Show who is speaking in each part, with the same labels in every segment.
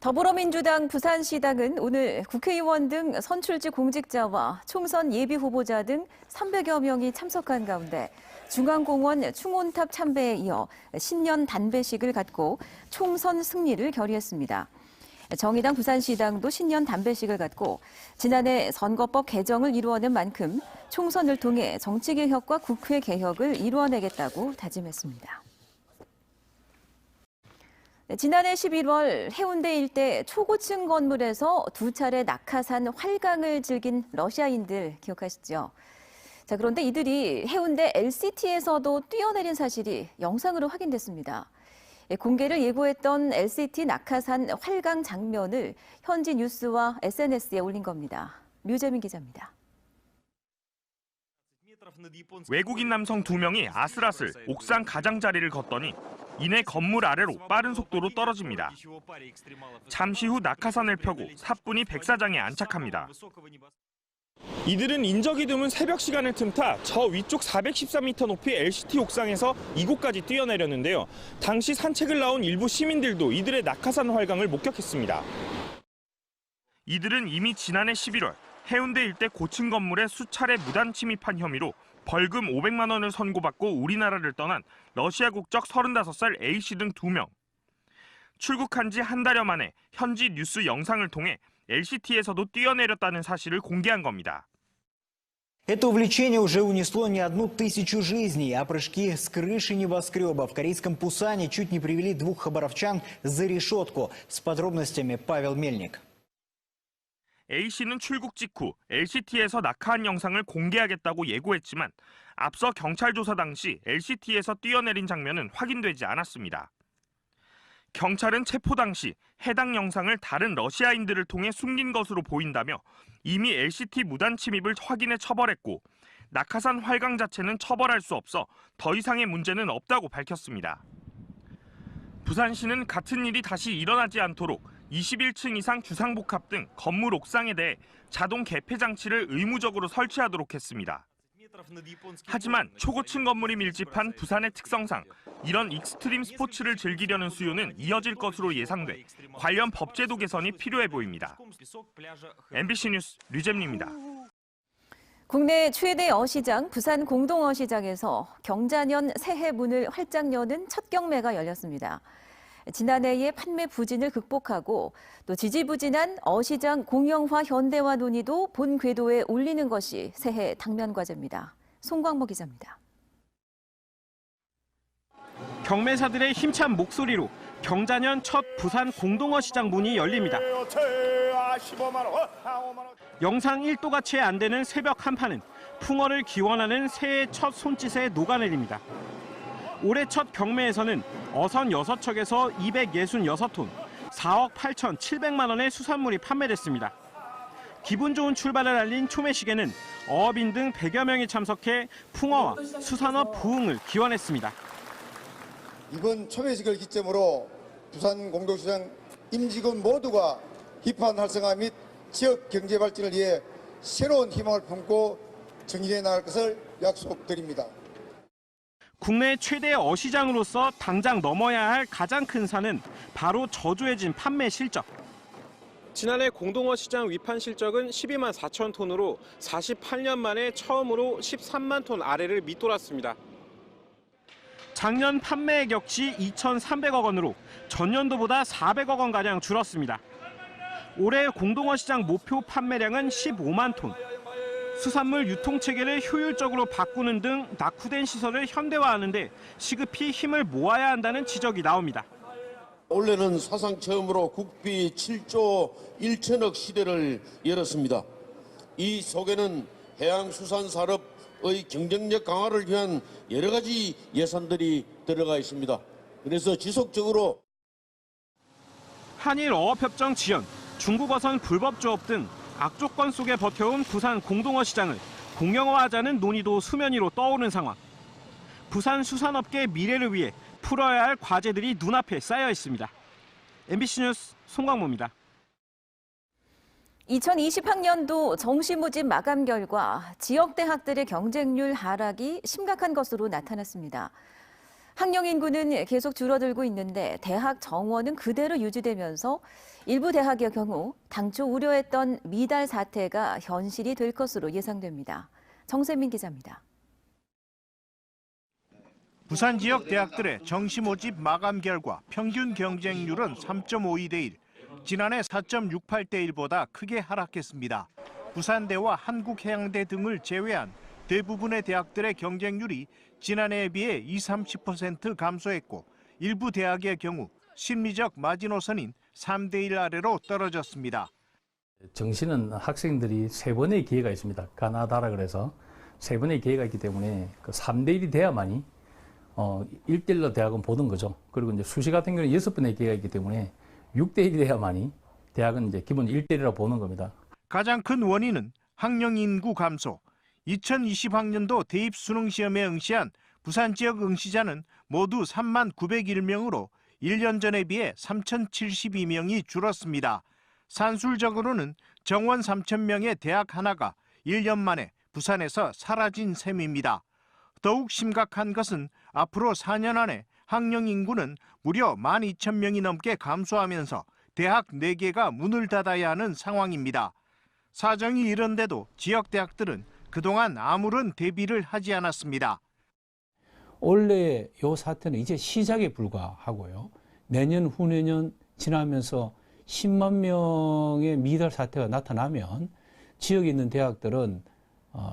Speaker 1: 더불어민주당 부산시당은 오늘 국회의원 등 선출직 공직자와 총선 예비 후보자 등 300여 명이 참석한 가운데 중앙공원 충혼탑 참배에 이어 신년 단배식을 갖고 총선 승리를 결의했습니다. 정의당 부산시당도 신년 단배식을 갖고 지난해 선거법 개정을 이루어낸 만큼 총선을 통해 정치개혁과 국회개혁을 이루어내겠다고 다짐했습니다. 지난해 11월 해운대 일대 초고층 건물에서 두 차례 낙하산 활강을 즐긴 러시아인들 기억하시죠? 자, 그런데 이들이 해운대 LCT에서도 뛰어내린 사실이 영상으로 확인됐습니다. 공개를 예고했던 LCT 낙하산 활강 장면을 현지 뉴스와 SNS에 올린 겁니다. 류재민 기자입니다.
Speaker 2: 외국인 남성 2명이 아슬아슬 옥상 가장자리를 걷더니 이내 건물 아래로 빠른 속도로 떨어집니다. 잠시 후 낙하산을 펴고 사뿐히 백사장에 안착합니다. 이들은 인적이 드문 새벽 시간을 틈타 저 위쪽 413m 높이 LCT 옥상에서 이곳까지 뛰어내렸는데요. 당시 산책을 나온 일부 시민들도 이들의 낙하산 활강을 목격했습니다. 이들은 이미 지난해 11월 해운대 일대 고층 건물에 수차례 무단 침입한 혐의로 벌금 500만 원을 선고받고 우리나라를 떠난 러시아 국적 35살 A씨 등 2명. 출국한 지 한 달여 만에 현지 뉴스 영상을 통해 LCT에서도 뛰어내렸다는 사실을 공개한 겁니다.
Speaker 3: Это увлечение уже унесло не одну тысячу жизней, а прыжки с крыши небоскреба в корейском Пусане чуть не привели 2 хабаровчан за решетку. С подробностями Павел Мельник.
Speaker 2: A씨는 출국 직후 LCT에서 낙하한 영상을 공개하겠다고 예고했지만 앞서 경찰 조사 당시 LCT에서 뛰어내린 장면은 확인되지 않았습니다. 경찰은 체포 당시 해당 영상을 다른 러시아인들을 통해 숨긴 것으로 보인다며 이미 LCT 무단 침입을 확인해 처벌했고 낙하산 활강 자체는 처벌할 수 없어 더 이상의 문제는 없다고 밝혔습니다. 부산시는 같은 일이 다시 일어나지 않도록 21층 이상 주상복합 등 건물 옥상에 대해 자동 개폐 장치를 의무적으로 설치하도록 했습니다. 하지만 초고층 건물이 밀집한 부산의 특성상 이런 익스트림 스포츠를 즐기려는 수요는 이어질 것으로 예상돼 관련 법제도 개선이 필요해 보입니다. MBC 뉴스 류잼리입니다.
Speaker 1: 국내 최대 어시장 부산 공동어시장에서 경자년 새해 문을 활짝 여는 첫 경매가 열렸습니다. 지난해의 판매 부진을 극복하고 또 지지부진한 어시장 공영화 현대화 논의도 본 궤도에 올리는 것이 새해 당면 과제입니다. 송광모 기자입니다.
Speaker 4: 경매사들의 힘찬 목소리로 경자년 첫 부산 공동어시장 문이 열립니다. 영상 1도가 채 안 되는 새벽 한파는 풍어를 기원하는 새해 첫 손짓에 녹아내립니다. 올해 첫 경매에서는 어선 6척에서 266톤, 4억 8,700만 원의 수산물이 판매됐습니다. 기분 좋은 출발을 알린 초매식에는 어업인 등 100여 명이 참석해 풍어와 수산업 부흥을 기원했습니다.
Speaker 5: 이번 초매식을 기점으로 부산 공동시장 임직원 모두가 기판 활성화 및 지역 경제 발전을 위해 새로운 희망을 품고 정진해 나갈 것을 약속드립니다.
Speaker 4: 국내 최대 어시장으로서 당장 넘어야 할 가장 큰 산은 바로 저조해진 판매 실적. 지난해 공동어시장 위판 실적은 12만 4천 톤으로 48년 만에 처음으로 13만 톤 아래를 밑돌았습니다. 작년 판매액 역시 2,300억 원으로 전년도보다 400억 원가량 줄었습니다. 올해 공동어시장 목표 판매량은 15만 톤. 수산물 유통체계를 효율적으로 바꾸는 등 낙후된 시설을 현대화하는 데 시급히 힘을 모아야 한다는 지적이 나옵니다.
Speaker 6: 올해는 사상 처음으로 국비 7조 1천억 시대를 열었습니다. 이 속에는 해양수산산업의 경쟁력 강화를 위한 여러 가지 예산들이 들어가 있습니다. 그래서 지속적으로
Speaker 4: 한일 어업협정 지연, 중국 어선 불법 조업 등 악조건 속에 버텨온 부산 공동어시장을 공영화하자는 논의도 수면 위로 떠오른 상황. 부산 수산업계의 미래를 위해 풀어야 할 과제들이 눈앞에 쌓여 있습니다. MBC 뉴스 송광모입니다.
Speaker 1: 2020학년도 정시모집 마감 결과 지역 대학들의 경쟁률 하락이 심각한 것으로 나타났습니다. 학령 인구는 계속 줄어들고 있는데 대학 정원은 그대로 유지되면서 일부 대학의 경우 당초 우려했던 미달 사태가 현실이 될 것으로 예상됩니다. 정세민 기자입니다.
Speaker 7: 부산 지역 대학들의 정시 모집 마감 결과 평균 경쟁률은 3.52대 1, 지난해 4.68대 1보다 크게 하락했습니다. 부산대와 한국해양대 등을 제외한 대부분의 대학들의 경쟁률이 지난해에 비해 20-30% 감소했고 일부 대학의 경우 심리적 마지노선인 3대 1 아래로 떨어졌습니다.
Speaker 8: 정시는 학생들이 3번의 기회가 있습니다. 가나다라 그래서 3번의 기회가 있기 때문에 그 3대 1이 돼야만이 1대1로 대학은 보는 거죠. 그리고 이제 수시 같은 경우는 6번의 기회가 있기 때문에 6대 1이 돼야만이 대학은 이제 기본 1대1이라고 보는 겁니다.
Speaker 7: 가장 큰 원인은 학령 인구 감소. 2020학년도 대입 수능 시험에 응시한 부산 지역 응시자는 모두 3만 901명으로 1년 전에 비해 3,072명이 줄었습니다. 산술적으로는 정원 3,000명의 대학 하나가 1년 만에 부산에서 사라진 셈입니다. 더욱 심각한 것은 앞으로 4년 안에 학령 인구는 무려 12,000명이 넘게 감소하면서 대학 4개가 문을 닫아야 하는 상황입니다. 사정이 이런데도 지역 대학들은 그동안 아무런 대비를 하지 않았습니다.
Speaker 9: 원래 이 사태는 이제 시작에 불과하고요. 내년, 후내년 지나면서 10만 명의 미달 사태가 나타나면 지역에 있는 대학들은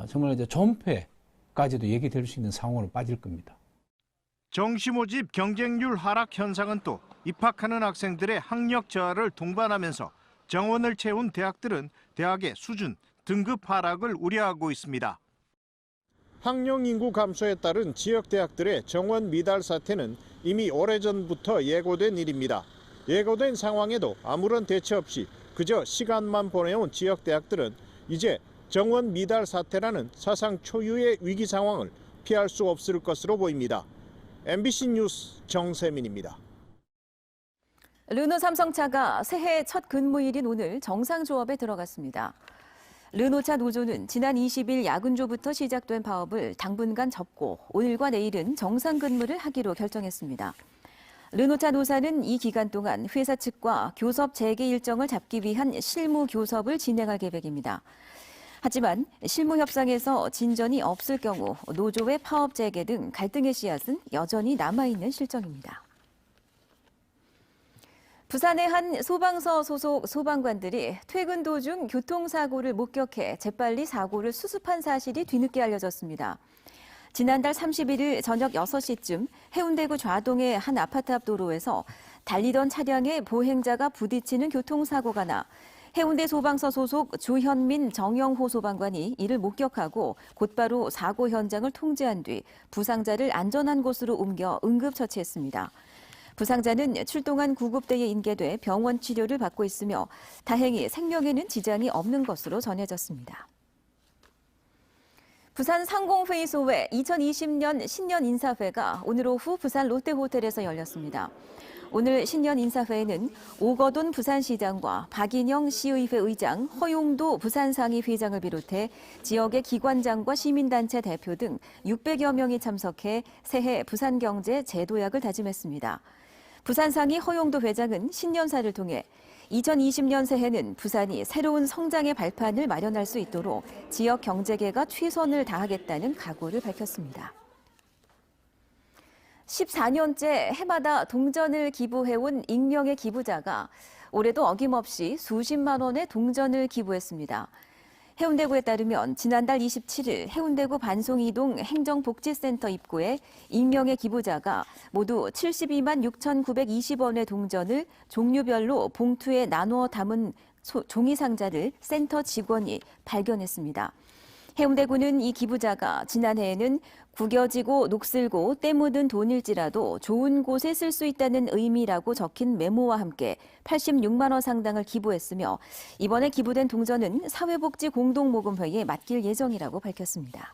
Speaker 9: 정말 이제 존폐까지도 얘기될 수 있는 상황으로 빠질 겁니다.
Speaker 7: 정시 모집 경쟁률 하락 현상은 또 입학하는 학생들의 학력 저하를 동반하면서 정원을 채운 대학들은 대학의 수준, 등급 하락을 우려하고 있습니다.
Speaker 4: 학령 인구 감소에 따른 지역 대학들의 정원 미달 사태는 이미 오래전부터 예고된 일입니다. 예고된 상황에도 아무런 대처 없이 그저 시간만 보내온 지역 대학들은 이제 정원 미달 사태라는 사상 초유의 위기 상황을 피할 수 없을 것으로 보입니다. MBC 뉴스 정세민입니다.
Speaker 1: 르노 삼성차가 새해 첫 근무일인 오늘 정상 조업에 들어갔습니다. 르노차 노조는 지난 20일 야근조부터 시작된 파업을 당분간 접고 오늘과 내일은 정상 근무를 하기로 결정했습니다. 르노차 노사는 이 기간 동안 회사 측과 교섭 재개 일정을 잡기 위한 실무 교섭을 진행할 계획입니다. 하지만 실무 협상에서 진전이 없을 경우 노조의 파업 재개 등 갈등의 씨앗은 여전히 남아있는 실정입니다. 부산의 한 소방서 소속 소방관들이 퇴근 도중 교통사고를 목격해 재빨리 사고를 수습한 사실이 뒤늦게 알려졌습니다. 지난달 31일 저녁 6시쯤 해운대구 좌동의 한 아파트 앞 도로에서 달리던 차량에 보행자가 부딪히는 교통사고가 나 해운대 소방서 소속 조현민 정영호 소방관이 이를 목격하고 곧바로 사고 현장을 통제한 뒤 부상자를 안전한 곳으로 옮겨 응급처치했습니다. 부상자는 출동한 구급대에 인계돼 병원 치료를 받고 있으며 다행히 생명에는 지장이 없는 것으로 전해졌습니다. 부산 상공회의 소외 2020년 신년 인사회가 오늘 오후 부산 롯데호텔에서 열렸습니다. 오늘 신년 인사회에는 오거돈 부산시장과 박인영 시의회 의장, 허용도 부산상위 회장을 비롯해 지역의 기관장과 시민단체 대표 등 600여 명이 참석해 새해 부산경제 재도약을 다짐했습니다. 부산상위 허용도 회장은 신년사를 통해 2020년 새해는 부산이 새로운 성장의 발판을 마련할 수 있도록 지역 경제계가 최선을 다하겠다는 각오를 밝혔습니다. 14년째 해마다 동전을 기부해온 익명의 기부자가 올해도 어김없이 수십만 원의 동전을 기부했습니다. 해운대구에 따르면 지난달 27일 해운대구 반송이동 행정복지센터 입구에 익명의 기부자가 모두 72만 6,920원의 동전을 종류별로 봉투에 나누어 담은 종이 상자를 센터 직원이 발견했습니다. 해운대구는 이 기부자가 지난해에는 구겨지고 녹슬고 때 묻은 돈일지라도 좋은 곳에 쓸 수 있다는 의미라고 적힌 메모와 함께 86만 원 상당을 기부했으며 이번에 기부된 동전은 사회복지공동모금회에 맡길 예정이라고 밝혔습니다.